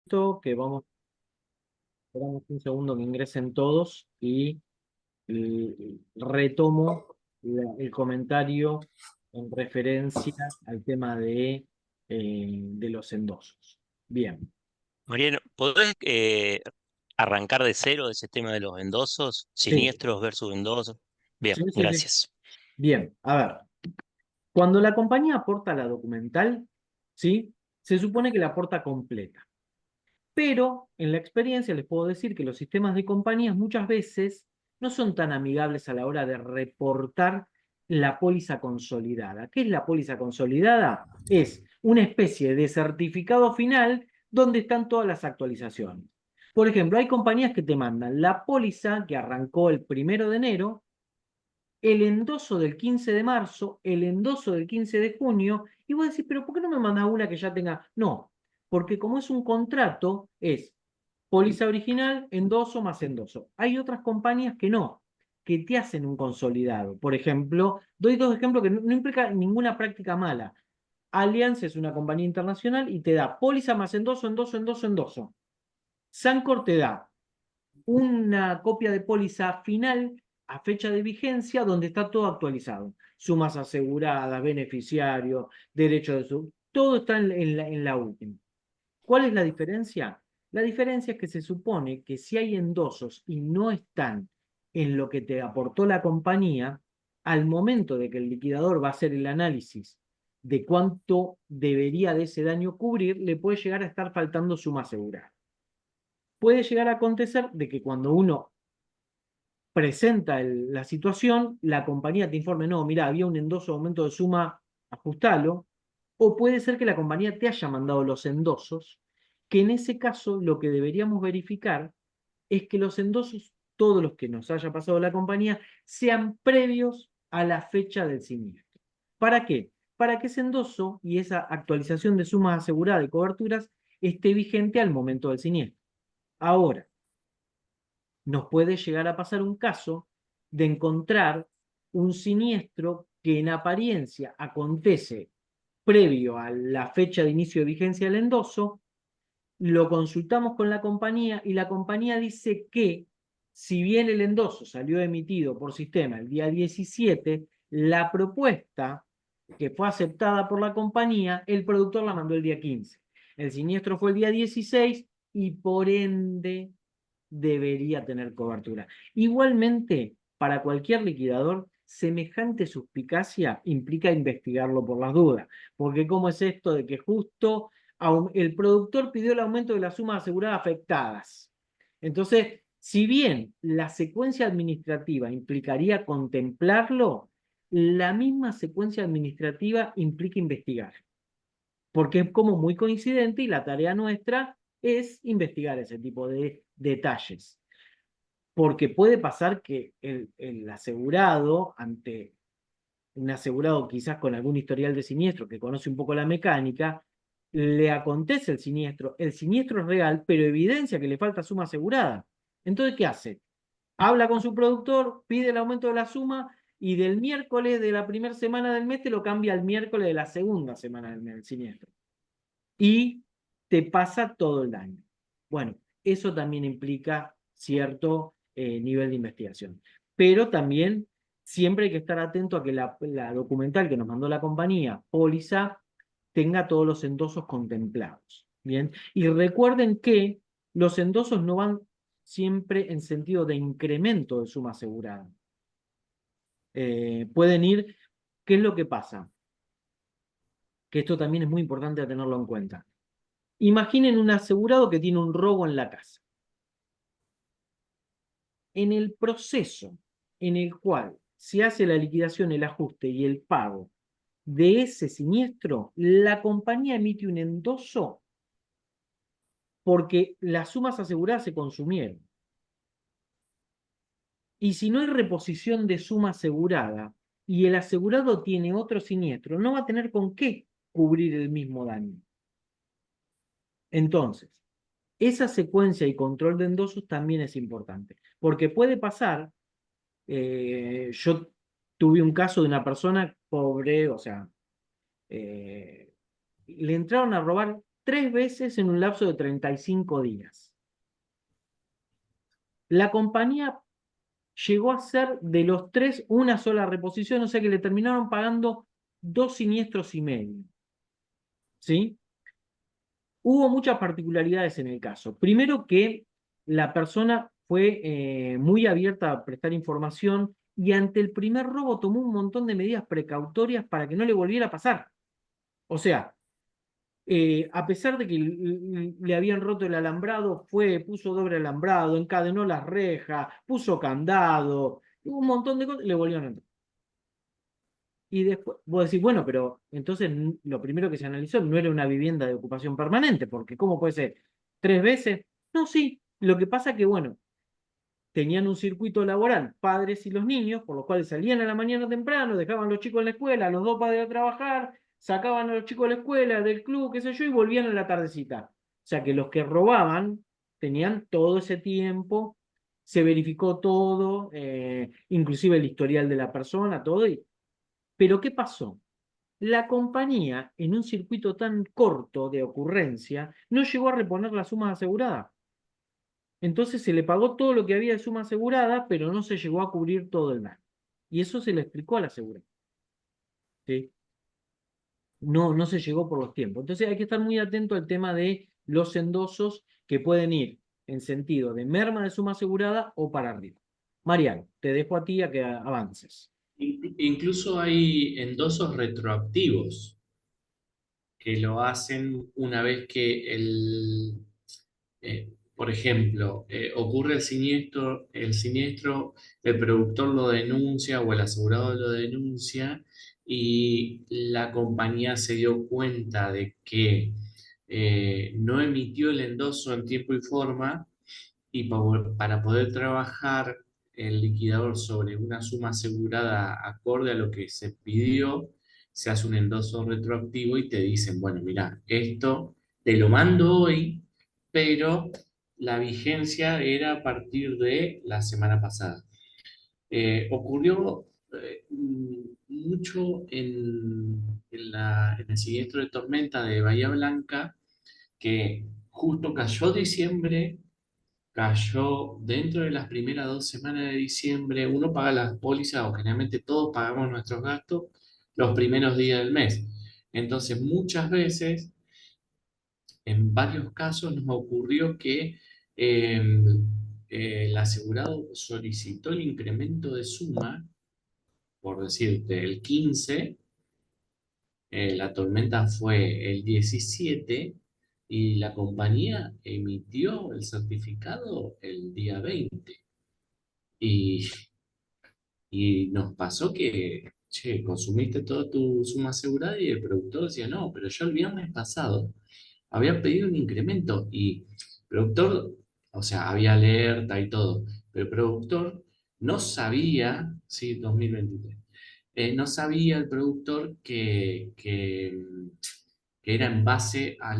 Esto que esperamos un segundo que ingresen todos y retomo el comentario en referencia al tema de los endosos. Bien. Mariano, ¿podés arrancar de cero ese tema de los endosos? Sí, Siniestros versus endosos. Bien, sí, sí, sí. gracias. Bien, a ver. Cuando la compañía aporta la documental, ¿sí? Se supone que la aporta completa. Pero en la experiencia les puedo decir que los sistemas de compañías muchas veces no son tan amigables a la hora de reportar la póliza consolidada. ¿Qué es la póliza consolidada? Es una especie de certificado final donde están todas las actualizaciones. Por ejemplo, hay compañías que te mandan la póliza que arrancó el 1 de enero, el endoso del 15 de marzo, el endoso del 15 de junio, y vos decís, pero ¿por qué no me mandas una que ya tenga? No, porque como es un contrato, es póliza original, endoso más endoso. Hay otras compañías que no, que te hacen un consolidado. Por ejemplo, doy dos ejemplos que no implica ninguna práctica mala. Allianz es una compañía internacional y te da póliza más endoso, endoso, endoso, endoso. Sancor te da una copia de póliza final a fecha de vigencia donde está todo actualizado. Sumas aseguradas, beneficiarios, derechos de su... Todo está en la última. ¿Cuál es la diferencia? La diferencia es que se supone que si hay endosos y no están en lo que te aportó la compañía, al momento de que el liquidador va a hacer el análisis de cuánto debería de ese daño cubrir, le puede llegar a estar faltando suma asegurada. Puede llegar a acontecer de que cuando uno presenta la situación, la compañía te informe, no, mira, había un endoso de aumento de suma, ajustalo, o puede ser que la compañía te haya mandado los endosos, que en ese caso lo que deberíamos verificar es que los endosos, todos los que nos haya pasado la compañía, sean previos a la fecha del siniestro. ¿Para qué? Para que ese endoso y esa actualización de sumas aseguradas y coberturas esté vigente al momento del siniestro. Ahora, nos puede llegar a pasar un caso de encontrar un siniestro que en apariencia acontece previo a la fecha de inicio de vigencia del endoso, lo consultamos con la compañía y la compañía dice que si bien el endoso salió emitido por sistema el día 17, la propuesta que fue aceptada por la compañía, el productor la mandó el día 15. El siniestro fue el día 16 y por ende debería tener cobertura. Igualmente, para cualquier liquidador, semejante suspicacia implica investigarlo por las dudas, porque ¿cómo es esto de que justo el productor pidió el aumento de las sumas aseguradas afectadas? Entonces, si bien la secuencia administrativa implicaría contemplarlo, la misma secuencia administrativa implica investigar, porque es como muy coincidente y la tarea nuestra es investigar ese tipo de detalles. Porque puede pasar que el asegurado, ante un asegurado quizás con algún historial de siniestro que conoce un poco la mecánica, le acontece el siniestro es real, pero evidencia que le falta suma asegurada. Entonces, ¿qué hace? Habla con su productor, pide el aumento de la suma y del miércoles de la primera semana del mes te lo cambia al miércoles de la segunda semana del mes, el siniestro. Y te pasa todo el daño. Bueno, eso también implica cierto nivel de investigación. Pero también siempre hay que estar atento a que la documental que nos mandó la compañía, póliza, tenga todos los endosos contemplados. Bien, y recuerden que los endosos no van siempre en sentido de incremento de suma asegurada. Pueden ir, ¿qué es lo que pasa? Que esto también es muy importante a tenerlo en cuenta. Imaginen un asegurado que tiene un robo en la casa. En el proceso en el cual se hace la liquidación, el ajuste y el pago de ese siniestro, la compañía emite un endoso porque las sumas aseguradas se consumieron. Y si no hay reposición de suma asegurada y el asegurado tiene otro siniestro, no va a tener con qué cubrir el mismo daño. Entonces, esa secuencia y control de endosos también es importante, porque puede pasar. Yo tuve un caso de una persona pobre, o sea, le entraron a robar 3 veces en un lapso de 35 días. La compañía llegó a hacer de los 3 una sola reposición, o sea que le terminaron pagando 2 siniestros y medio. ¿Sí? Hubo muchas particularidades en el caso. Primero que la persona fue muy abierta a prestar información y ante el primer robo tomó un montón de medidas precautorias para que no le volviera a pasar. O sea, a pesar de que le habían roto el alambrado, puso doble alambrado, encadenó las rejas, puso candado, un montón de cosas, le volvieron a entrar. Y después, vos decís, bueno, pero entonces lo primero que se analizó no era una vivienda de ocupación permanente, porque ¿cómo puede ser? ¿3 veces? No, sí. Lo que pasa que, bueno, tenían un circuito laboral, padres y los niños, por los cuales salían a la mañana temprano, dejaban a los chicos en la escuela, los dos padres a trabajar, sacaban a los chicos de la escuela, del club, qué sé yo, y volvían a la tardecita. O sea que los que robaban tenían todo ese tiempo, se verificó todo, inclusive el historial de la persona, todo. Pero ¿qué pasó? La compañía, en un circuito tan corto de ocurrencia, no llegó a reponer la suma asegurada. Entonces se le pagó todo lo que había de suma asegurada, pero no se llegó a cubrir todo el daño. Y eso se le explicó a la aseguradora. ¿Sí? No, no se llegó por los tiempos. Entonces hay que estar muy atento al tema de los endosos que pueden ir en sentido de merma de suma asegurada o para arriba. Mariano, te dejo a ti a que avances. Incluso hay endosos retroactivos que lo hacen una vez que por ejemplo, ocurre el siniestro, el productor lo denuncia o el asegurado lo denuncia y la compañía se dio cuenta de que no emitió el endoso en tiempo y forma y para poder trabajar el liquidador sobre una suma asegurada acorde a lo que se pidió, se hace un endoso retroactivo y te dicen, bueno, mira, esto te lo mando hoy, pero la vigencia era a partir de la semana pasada. Ocurrió mucho en el siniestro de tormenta de Bahía Blanca, que justo cayó diciembre, cayó dentro de las primeras 2 semanas de diciembre. Uno paga las pólizas, o generalmente todos pagamos nuestros gastos los primeros días del mes. Entonces, muchas veces, en varios casos, nos ocurrió que eh, el asegurado solicitó el incremento de suma, por decirte, el 15, la tormenta fue el 17 y la compañía emitió el certificado el día 20. Y, y nos pasó que, che, consumiste toda tu suma asegurada y el productor decía, no, pero yo el viernes pasado había pedido un incremento y el productor, o sea, había alerta y todo, pero el productor no sabía, sí, 2023, no sabía el productor que era en base a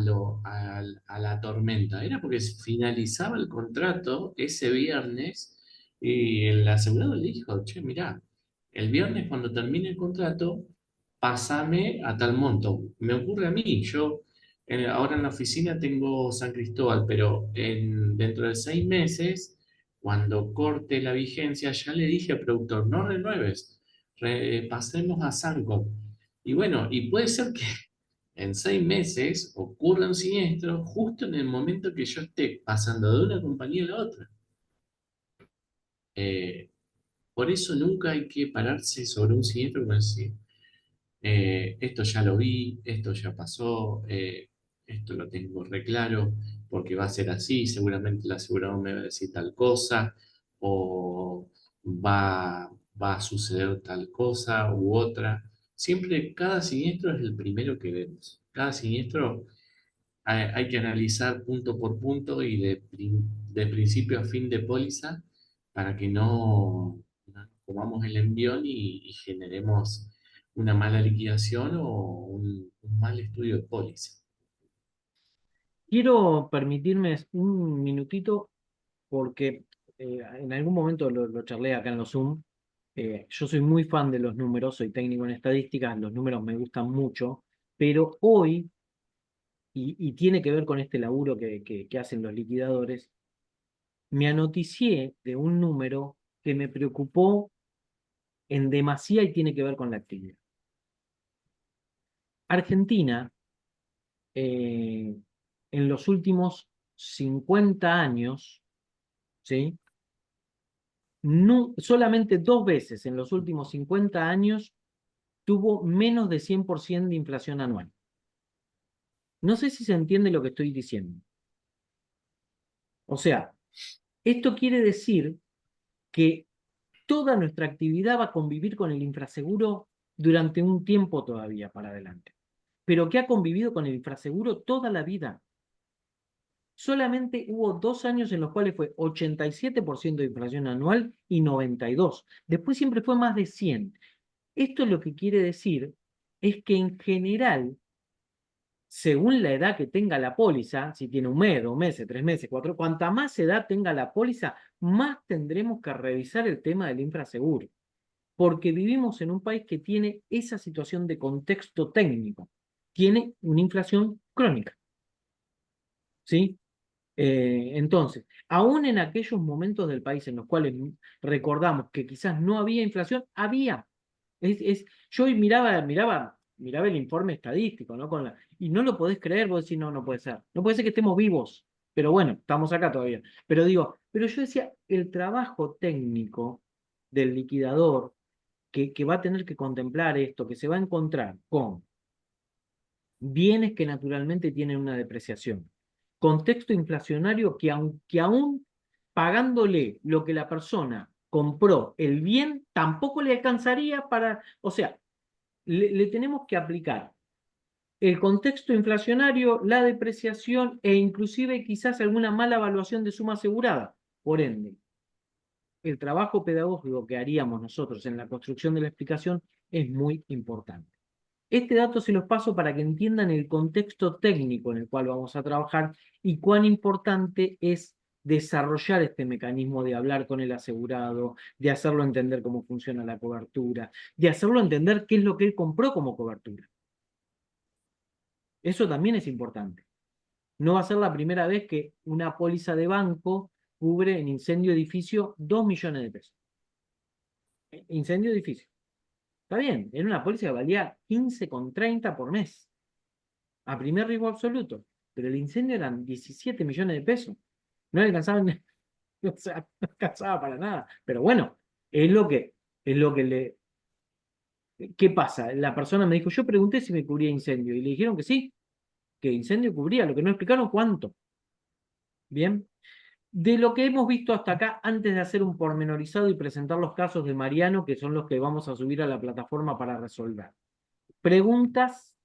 la tormenta. Era porque finalizaba el contrato ese viernes y el asegurado le dijo, che, mirá, el viernes cuando termine el contrato, pásame a tal monto. Me ocurre a mí, yo ahora en la oficina tengo San Cristóbal, pero dentro de 6 meses, cuando corte la vigencia, ya le dije al productor, no renueves, pasemos a Sanco. Y bueno, y puede ser que en 6 meses ocurra un siniestro justo en el momento que yo esté pasando de una compañía a la otra. Eh, por eso nunca hay que pararse sobre un siniestro como decir, esto ya lo vi, esto ya pasó, esto lo tengo re claro, porque va a ser así, seguramente el asegurador me va a decir tal cosa, o va a suceder tal cosa u otra. Siempre cada siniestro es el primero que vemos. Cada siniestro hay que analizar punto por punto y de principio a fin de póliza para que no comamos el envión y generemos una mala liquidación o un mal estudio de póliza. Quiero permitirme un minutito porque en algún momento lo charlé acá en los Zoom. Yo soy muy fan de los números, soy técnico en estadísticas, los números me gustan mucho, pero hoy y tiene que ver con este laburo que hacen los liquidadores, me anoticié de un número que me preocupó en demasía y tiene que ver con la actividad. Argentina, en los últimos 50 años, ¿sí? No, solamente 2 veces en los últimos 50 años tuvo menos de 100% de inflación anual. No sé si se entiende lo que estoy diciendo. O sea, esto quiere decir que toda nuestra actividad va a convivir con el infraseguro durante un tiempo todavía para adelante, pero que ha convivido con el infraseguro toda la vida. Solamente hubo 2 años en los cuales fue 87% de inflación anual y 92%. Después siempre fue más de 100%. Esto lo que quiere decir es que en general, según la edad que tenga la póliza, si tiene 1 mes, 2 meses, 3 meses, 4, cuanta más edad tenga la póliza, más tendremos que revisar el tema del infraseguro. Porque vivimos en un país que tiene esa situación de contexto técnico. Tiene una inflación crónica. ¿Sí? Entonces, aún en aquellos momentos del país en los cuales recordamos que quizás no había inflación, había. Yo miraba el informe estadístico, ¿no? Y no lo podés creer, vos decís, no, no puede ser. No puede ser que estemos vivos, pero bueno, estamos acá todavía. Pero yo decía, el trabajo técnico del liquidador que va a tener que contemplar esto, que se va a encontrar con bienes que naturalmente tienen una depreciación, contexto inflacionario que aún pagándole lo que la persona compró el bien, tampoco le alcanzaría para, o sea, le tenemos que aplicar el contexto inflacionario, la depreciación e inclusive quizás alguna mala evaluación de suma asegurada. Por ende, el trabajo pedagógico que haríamos nosotros en la construcción de la explicación es muy importante. Este dato se los paso para que entiendan el contexto técnico en el cual vamos a trabajar y cuán importante es desarrollar este mecanismo de hablar con el asegurado, de hacerlo entender cómo funciona la cobertura, de hacerlo entender qué es lo que él compró como cobertura. Eso también es importante. No va a ser la primera vez que una póliza de banco cubre en incendio edificio 2 millones de pesos. Incendio edificio. Está bien, era una póliza que valía 15,30 por mes, a primer riesgo absoluto, pero el incendio eran 17 millones de pesos. No alcanzaban, o sea, no alcanzaba para nada. Pero bueno, es lo que le. ¿Qué pasa? La persona me dijo, yo pregunté si me cubría incendio, y le dijeron que sí, que incendio cubría, lo que no explicaron cuánto. Bien. De lo que hemos visto hasta acá, antes de hacer un pormenorizado y presentar los casos de Mariano, que son los que vamos a subir a la plataforma para resolver. Preguntas,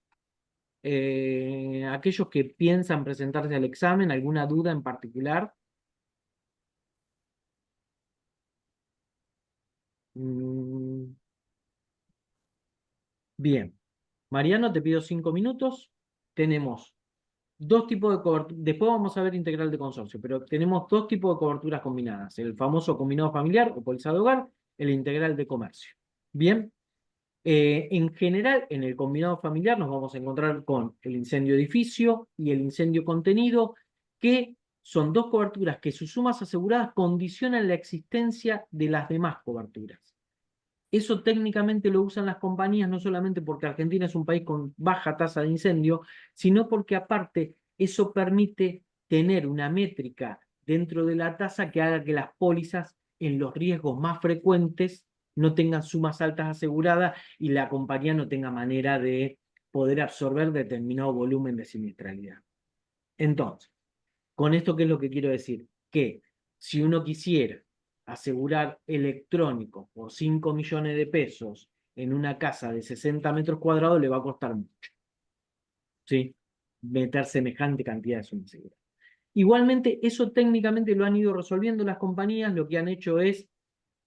aquellos que piensan presentarse al examen, ¿alguna duda en particular? Bien. Mariano, te pido 5 minutos. Tenemos dos tipos de cobertura. Después vamos a ver integral de consorcio, pero tenemos dos tipos de coberturas combinadas. El famoso combinado familiar o póliza de hogar, el integral de comercio. Bien. En general, en el combinado familiar nos vamos a encontrar con el incendio edificio y el incendio contenido, que son dos coberturas que sus sumas aseguradas condicionan la existencia de las demás coberturas. Eso técnicamente lo usan las compañías no solamente porque Argentina es un país con baja tasa de incendio, sino porque aparte eso permite tener una métrica dentro de la tasa que haga que las pólizas en los riesgos más frecuentes no tengan sumas altas aseguradas y la compañía no tenga manera de poder absorber determinado volumen de siniestralidad. Entonces, con esto, ¿qué es lo que quiero decir? Que si uno quisiera asegurar electrónicos por 5 millones de pesos en una casa de 60 metros cuadrados, le va a costar mucho. ¿Sí? Meter semejante cantidad de sumas seguras. Igualmente, eso técnicamente lo han ido resolviendo las compañías. Lo que han hecho es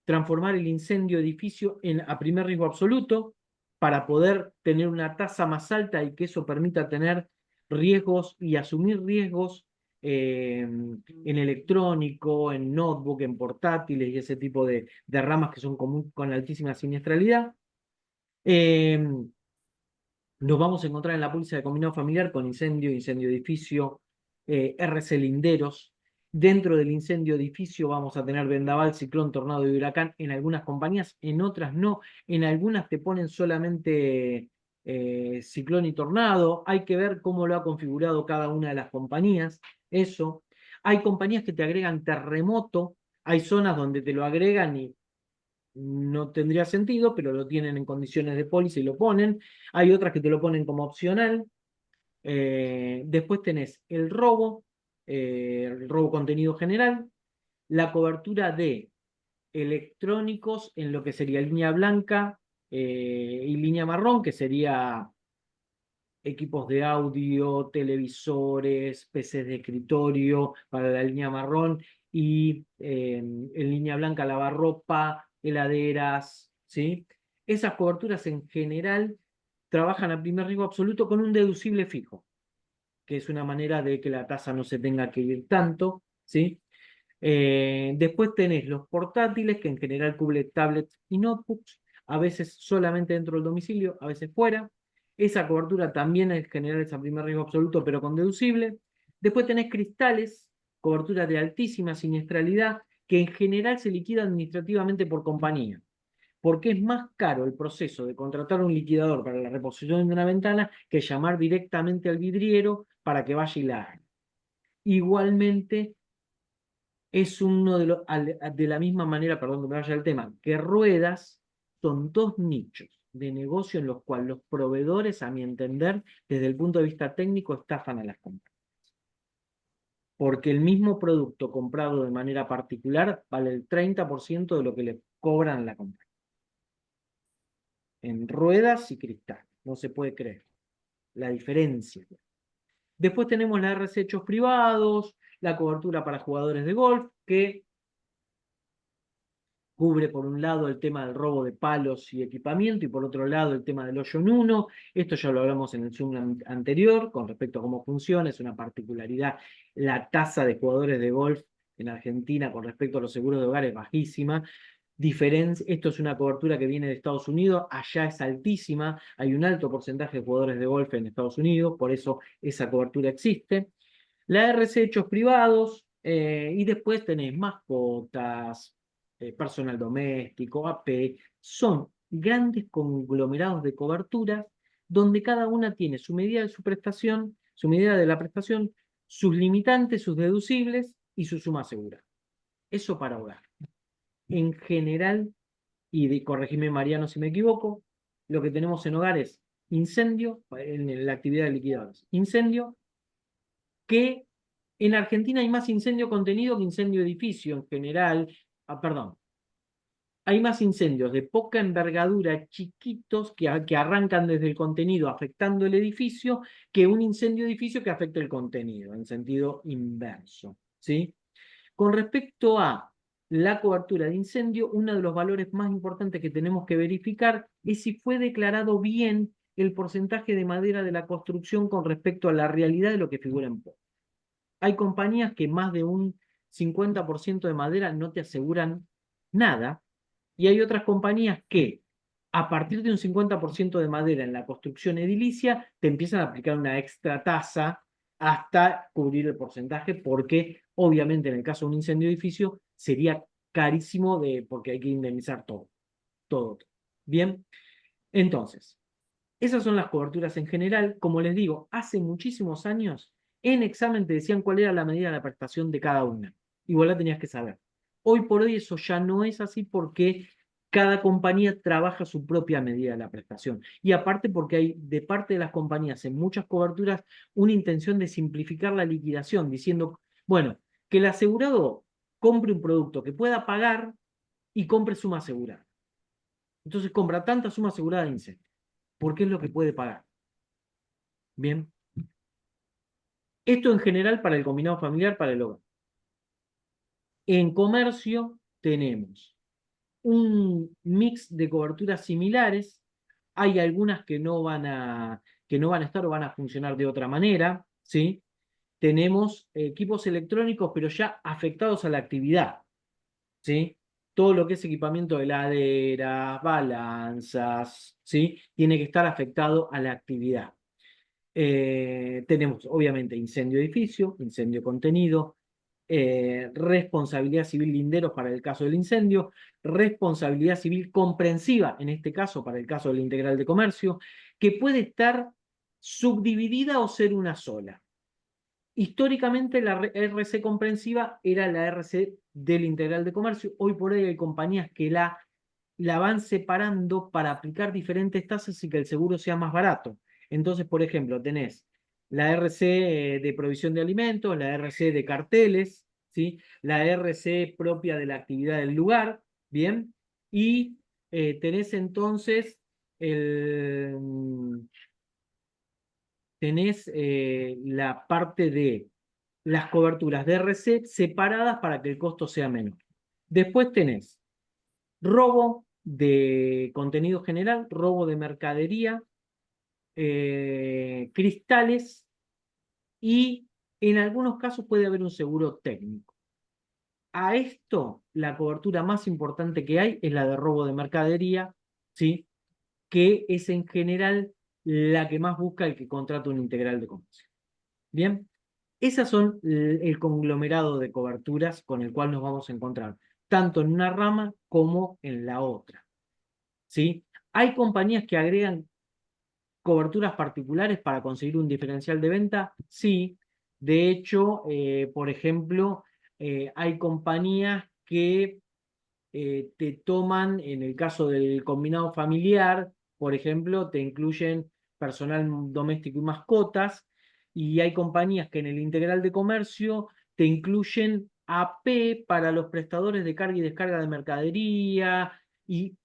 transformar el incendio edificio a primer riesgo absoluto para poder tener una tasa más alta y que eso permita tener riesgos y asumir riesgos en electrónico, en notebook, en portátiles y ese tipo de ramas que son con altísima siniestralidad. Nos vamos a encontrar en la póliza de combinado familiar con incendio, incendio edificio, RC linderos. Dentro del incendio edificio vamos a tener vendaval, ciclón, tornado y huracán en algunas compañías, en otras no. En algunas te ponen solamente ciclón y tornado. Hay que ver cómo lo ha configurado cada una de las compañías. Eso. Hay compañías que te agregan terremoto. Hay zonas donde te lo agregan y no tendría sentido, pero lo tienen en condiciones de póliza y lo ponen. Hay otras que te lo ponen como opcional. Después tenés el robo contenido general, la cobertura de electrónicos en lo que sería línea blanca y línea marrón, que sería equipos de audio, televisores, PCs de escritorio para la línea marrón y en línea blanca lavarropa, heladeras, ¿sí? Esas coberturas en general trabajan a primer riesgo absoluto con un deducible fijo, que es una manera de que la tasa no se tenga que ir tanto, ¿sí? Después tenés los portátiles, que en general cubre tablets y notebooks, a veces solamente dentro del domicilio, a veces fuera. Esa cobertura también en general es a primer riesgo absoluto, pero con deducible. Después tenés cristales, cobertura de altísima siniestralidad, que en general se liquida administrativamente por compañía, porque es más caro el proceso de contratar un liquidador para la reposición de una ventana que llamar directamente al vidriero para que vaya y la haga. Igualmente, es uno de la misma manera, perdón que me vaya el tema, que ruedas son dos nichos de negocio en los cuales los proveedores, a mi entender, desde el punto de vista técnico, estafan a las compañías. Porque el mismo producto comprado de manera particular vale el 30% de lo que le cobran a la compañía. En ruedas y cristal. No se puede creer la diferencia. Después tenemos la RC hechos privados, la cobertura para jugadores de golf, que cubre por un lado el tema del robo de palos y equipamiento y por otro lado el tema del hoyo en uno. Esto ya lo hablamos en el Zoom anterior con respecto a cómo funciona, es una particularidad. La tasa de jugadores de golf en Argentina con respecto a los seguros de hogar es bajísima. Esto es una cobertura que viene de Estados Unidos, allá es altísima, hay un alto porcentaje de jugadores de golf en Estados Unidos, por eso esa cobertura existe. La RC hechos privados, y después tenés mascotas, personal doméstico, AP, son grandes conglomerados de coberturas donde cada una tiene su medida de su prestación, su medida de la prestación, sus limitantes, sus deducibles y su suma asegurada. Eso para hogar. En general, y corregime Mariano si me equivoco, lo que tenemos en hogar es incendio, en la actividad de liquidadores, incendio, que en Argentina hay más incendio contenido que incendio edificio en general. Perdón, hay más incendios de poca envergadura, chiquitos, que arrancan desde el contenido afectando el edificio, que un incendio edificio que afecta el contenido, en sentido inverso, ¿sí? Con respecto a la cobertura de incendio, uno de los valores más importantes que tenemos que verificar es si fue declarado bien el porcentaje de madera de la construcción con respecto a la realidad de lo que figura en PO. Hay compañías que más de un 50% de madera no te aseguran nada, y hay otras compañías que a partir de un 50% de madera en la construcción edilicia te empiezan a aplicar una extra tasa hasta cubrir el porcentaje, porque obviamente en el caso de un incendio de edificio sería carísimo porque hay que indemnizar todo, todo. Bien, entonces, esas son las coberturas en general. Como les digo, hace muchísimos años en examen te decían cuál era la medida de la prestación de cada una. Igual la tenías que saber. Hoy por hoy eso ya no es así porque cada compañía trabaja su propia medida de la prestación. Y aparte porque hay de parte de las compañías en muchas coberturas una intención de simplificar la liquidación, diciendo, bueno, que el asegurado compre un producto que pueda pagar y compre suma asegurada. Entonces compra tanta suma asegurada de incendio, porque es lo que puede pagar. Bien. Esto en general para el combinado familiar, para el hogar. En comercio tenemos un mix de coberturas similares. Hay algunas que no van a estar o van a funcionar de otra manera, ¿sí? Tenemos equipos electrónicos, pero ya afectados a la actividad, ¿sí? todo lo que es equipamiento de heladeras, balanzas, ¿sí? Tiene que estar afectado a la actividad. Tenemos, obviamente, incendio edificio, incendio contenido, responsabilidad civil linderos para el caso del incendio, responsabilidad civil comprensiva, en este caso, para el caso del integral de comercio, que puede estar subdividida o ser una sola. Históricamente la RC comprensiva era la RC del integral de comercio. Hoy por hoy hay compañías que la van separando para aplicar diferentes tasas y que el seguro sea más barato. Entonces, por ejemplo, tenés la RC de provisión de alimentos, la RC de carteles, ¿sí? La RC propia de la actividad del lugar, ¿bien? Y tenés entonces tenés la parte de las coberturas de RC separadas para que el costo sea menor. Después tenés robo de contenido general, robo de mercadería, cristales y en algunos casos puede haber un seguro técnico. A esto, la cobertura más importante que hay es la de robo de mercadería, ¿sí? Que es en general la que más busca el que contrata un integral de comercio. Bien, esas son el conglomerado de coberturas con el cual nos vamos a encontrar, tanto en una rama como en la otra. ¿Sí? Hay compañías que agregan coberturas particulares para conseguir un diferencial de venta, sí. De hecho, por ejemplo, hay compañías que te toman, en el caso del combinado familiar, por ejemplo, te incluyen personal doméstico y mascotas, y hay compañías que en el integral de comercio te incluyen AP para los prestadores de carga y descarga de mercadería, y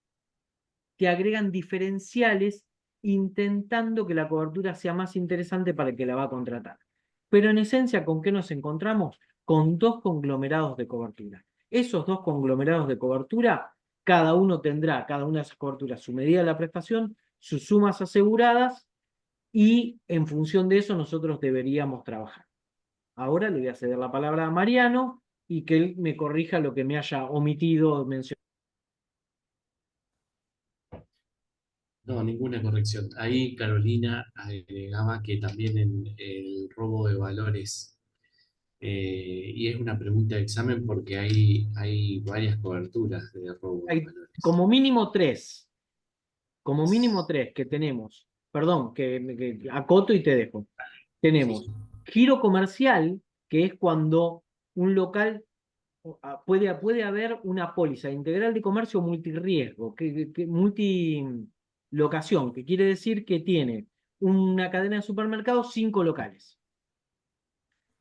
te agregan diferenciales intentando que la cobertura sea más interesante para el que la va a contratar. Pero en esencia, ¿con qué nos encontramos? Con dos conglomerados de cobertura. Esos dos conglomerados de cobertura, cada uno tendrá, cada una de esas coberturas, su medida de la prestación, sus sumas aseguradas, y en función de eso nosotros deberíamos trabajar. Ahora le voy a ceder la palabra a Mariano y que él me corrija lo que me haya omitido mencionar. No, ninguna corrección. Ahí Carolina agregaba que también en el robo de valores, y es una pregunta de examen porque hay varias coberturas de robo de Hay valores. como mínimo tres que tenemos. Perdón, que acoto y te dejo. Tenemos Sí. giro comercial, que es cuando un local puede haber una póliza integral de comercio multirriesgo, multilocación, que quiere decir que tiene una cadena de supermercados, 5 locales.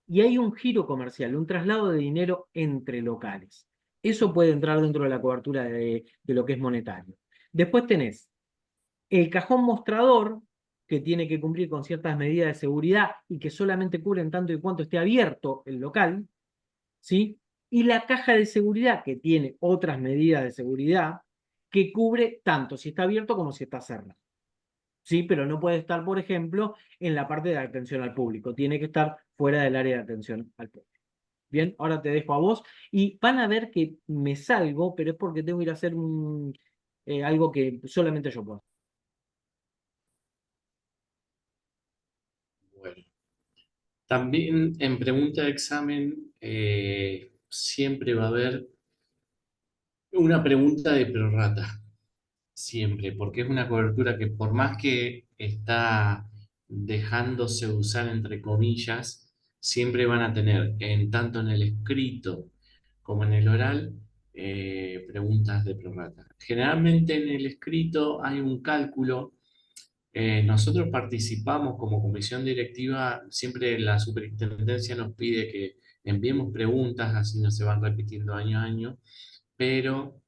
Y hay un giro comercial, un traslado de dinero entre locales. Eso puede entrar dentro de la cobertura de lo que es monetario. Después tenés el cajón mostrador, que tiene que cumplir con ciertas medidas de seguridad y que solamente cubren tanto y cuanto esté abierto el local, ¿sí? Y la caja de seguridad, que tiene otras medidas de seguridad, que cubre tanto si está abierto como si está cerrado. ¿Sí? Pero no puede estar, por ejemplo, en la parte de atención al público. Tiene que estar fuera del área de atención al público. Bien, ahora te dejo a vos y van a ver que me salgo, pero es porque tengo que ir a hacer algo que solamente yo puedo. Bueno, también en pregunta de examen siempre va a haber una pregunta de prorrata. Siempre, porque es una cobertura que por más que está dejándose usar entre comillas, siempre van a tener, tanto en el escrito como en el oral, preguntas de prorrata. Generalmente en el escrito hay un cálculo. Nosotros participamos como comisión directiva, siempre la superintendencia nos pide que enviemos preguntas, así no se van repitiendo año a año, pero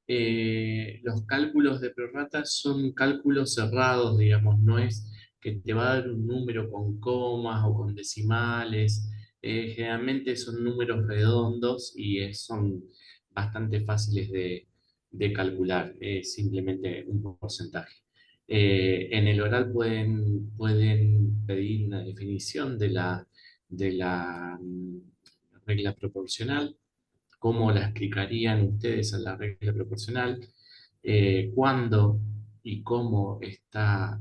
los cálculos de prorrata son cálculos cerrados, digamos, no es que te va a dar un número con comas o con decimales. Generalmente son números redondos y son bastante fáciles de calcular, es simplemente un porcentaje. En el oral pueden pedir una definición de la regla proporcional. ¿Cómo la explicarían ustedes a la regla proporcional? ¿Cuándo y cómo está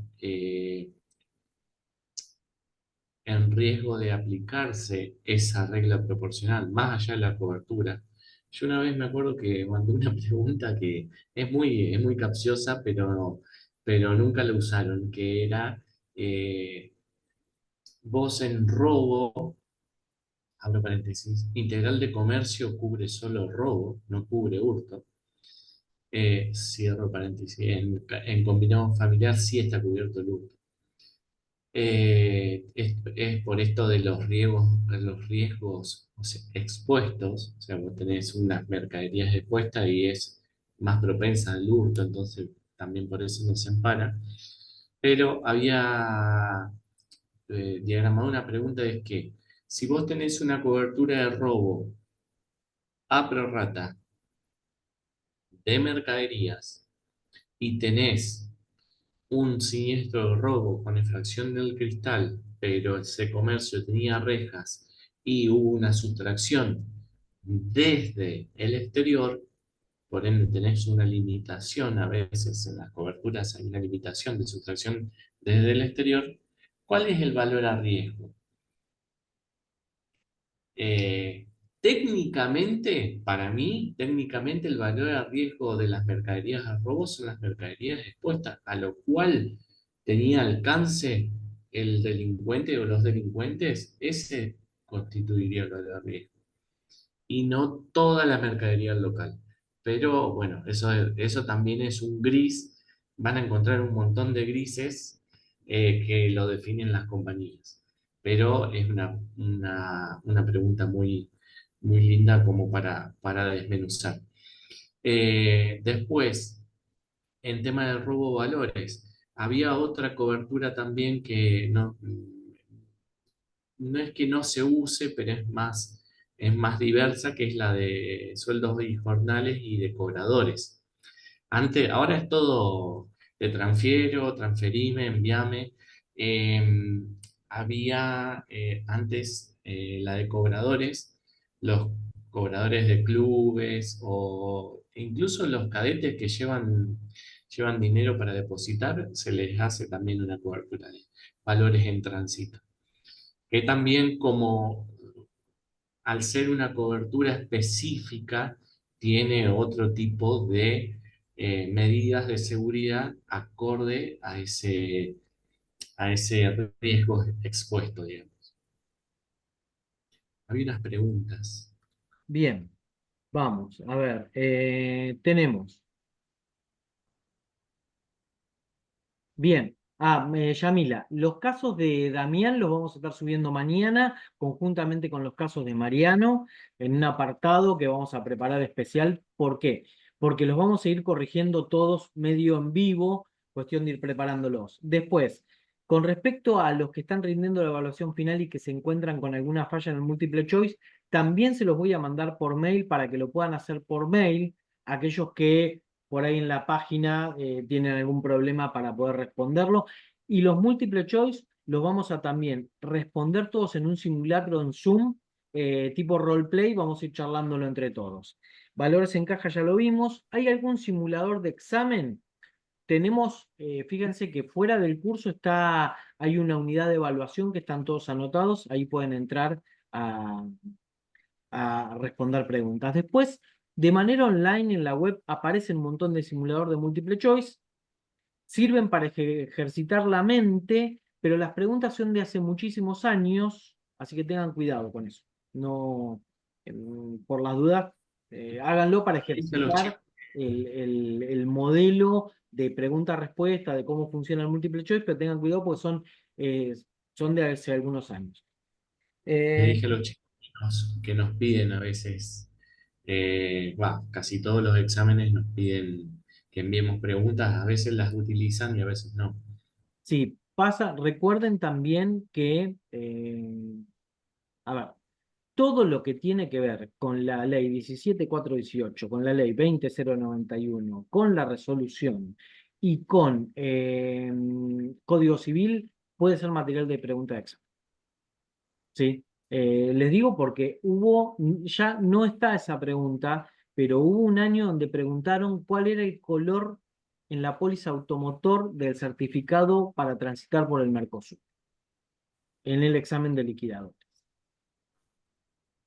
en riesgo de aplicarse esa regla proporcional, más allá de la cobertura? Yo una vez me acuerdo que mandé una pregunta que es muy capciosa, pero nunca la usaron, que era, eh, vos en robo, abro paréntesis, integral de comercio cubre solo robo, no cubre hurto. Cierro paréntesis, en combinado familiar sí está cubierto el hurto. Es por esto de los riesgos, o sea, expuestos, o sea, vos tenés unas mercaderías expuestas y es más propensa al hurto, entonces también por eso no se ampara. Pero había diagramado una pregunta, es que si vos tenés una cobertura de robo a prorrata de mercaderías y tenés un siniestro de robo con extracción del cristal, pero ese comercio tenía rejas y hubo una sustracción desde el exterior, por ende tenés una limitación a veces en las coberturas, hay una limitación de sustracción desde el exterior. ¿Cuál es el valor a riesgo? Eh, Técnicamente, para mí, técnicamente el valor a riesgo de las mercaderías a robo son las mercaderías expuestas, a lo cual tenía alcance el delincuente o los delincuentes, ese constituiría el valor a riesgo y no toda la mercadería local. Pero bueno, eso también es un gris, van a encontrar un montón de grises que lo definen las compañías. Pero es una pregunta muy linda como para desmenuzar. Después, en tema del robo de valores, había otra cobertura también que no es que no se use, pero es más diversa, que es la de sueldos y jornales y de cobradores. Ahora es todo de transfiero, transferime, enviame. Eh, Había antes la de cobradores, los cobradores de clubes o incluso los cadetes que llevan dinero para depositar, se les hace también una cobertura de valores en tránsito que también como al ser una cobertura específica, tiene otro tipo de medidas de seguridad acorde a ese riesgo expuesto, digamos. Había unas preguntas. Bien, vamos, a ver, tenemos. Bien. Yamila, los casos de Damián los vamos a estar subiendo mañana, conjuntamente con los casos de Mariano, en un apartado que vamos a preparar especial. ¿Por qué? Porque los vamos a ir corrigiendo todos medio en vivo, cuestión de ir preparándolos. Después, con respecto a los que están rindiendo la evaluación final y que se encuentran con alguna falla en el múltiple choice, también se los voy a mandar por mail para que lo puedan hacer por mail, aquellos que por ahí en la página tienen algún problema para poder responderlo. Y los múltiple choice los vamos a también responder todos en un simulacro en Zoom, tipo roleplay, vamos a ir charlándolo entre todos. Valores en caja ya lo vimos. ¿Hay algún simulador de examen? Tenemos, fíjense que fuera del curso hay una unidad de evaluación que están todos anotados, ahí pueden entrar a, a responder preguntas. Después, de manera online en la web aparece un montón de simulador de multiple choice, sirven para ejercitar la mente, pero las preguntas son de hace muchísimos años, así que tengan cuidado con eso. No, por las dudas, háganlo para Dice los chicos. ejercitar el modelo de pregunta-respuesta, de cómo funciona el multiple choice, pero tengan cuidado porque son de hace algunos años. Le Eh, dije a los chicos que nos piden a veces, casi todos los exámenes nos piden que enviemos preguntas, a veces las utilizan y a veces no. Sí, pasa. Recuerden también que, a ver, todo lo que tiene que ver con la ley 17418, con la ley 20091, con la resolución y con Código Civil, puede ser material de pregunta de examen. ¿Sí? Les digo porque ya no está esa pregunta, pero hubo un año donde preguntaron cuál era el color en la póliza automotor del certificado para transitar por el Mercosur, en el examen de liquidadores.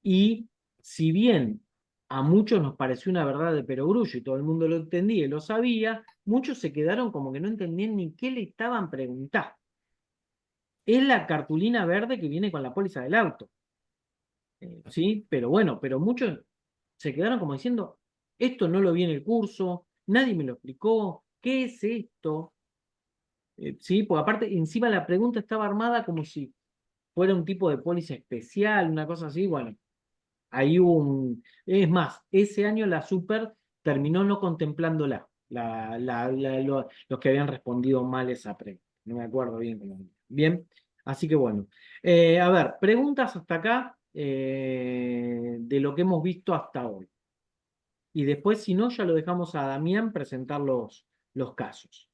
Y si bien a muchos nos pareció una verdad de perogrullo y todo el mundo lo entendía y lo sabía, muchos se quedaron como que no entendían ni qué le estaban preguntando. Es la cartulina verde que viene con la póliza del auto. ¿Sí? Pero bueno, pero muchos se quedaron como diciendo, esto no lo vi en el curso, nadie me lo explicó, ¿qué es esto? ¿Sí? Porque aparte, encima la pregunta estaba armada como si fuera un tipo de póliza especial, una cosa así, bueno, ahí hubo un... Es más, ese año la Super terminó no contemplándola, los que habían respondido mal esa pregunta, no me acuerdo bien cómo. Bien, así que bueno. A ver, preguntas hasta acá de lo que hemos visto hasta hoy. Y después, si no, ya lo dejamos a Damián presentar los casos.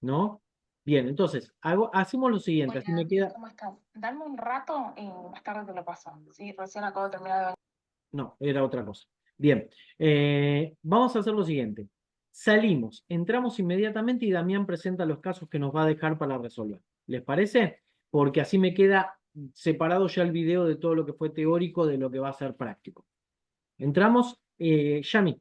¿No? Bien, entonces, hacemos lo siguiente, así me queda... ¿Cómo estás? Dame un rato y más tarde te lo paso. Sí, recién acabo de terminar de... No, era otra cosa. Bien, vamos a hacer lo siguiente. Salimos, entramos inmediatamente y Damián presenta los casos que nos va a dejar para resolver. ¿Les parece? Porque así me queda separado ya el video de todo lo que fue teórico de lo que va a ser práctico. Entramos, Yami.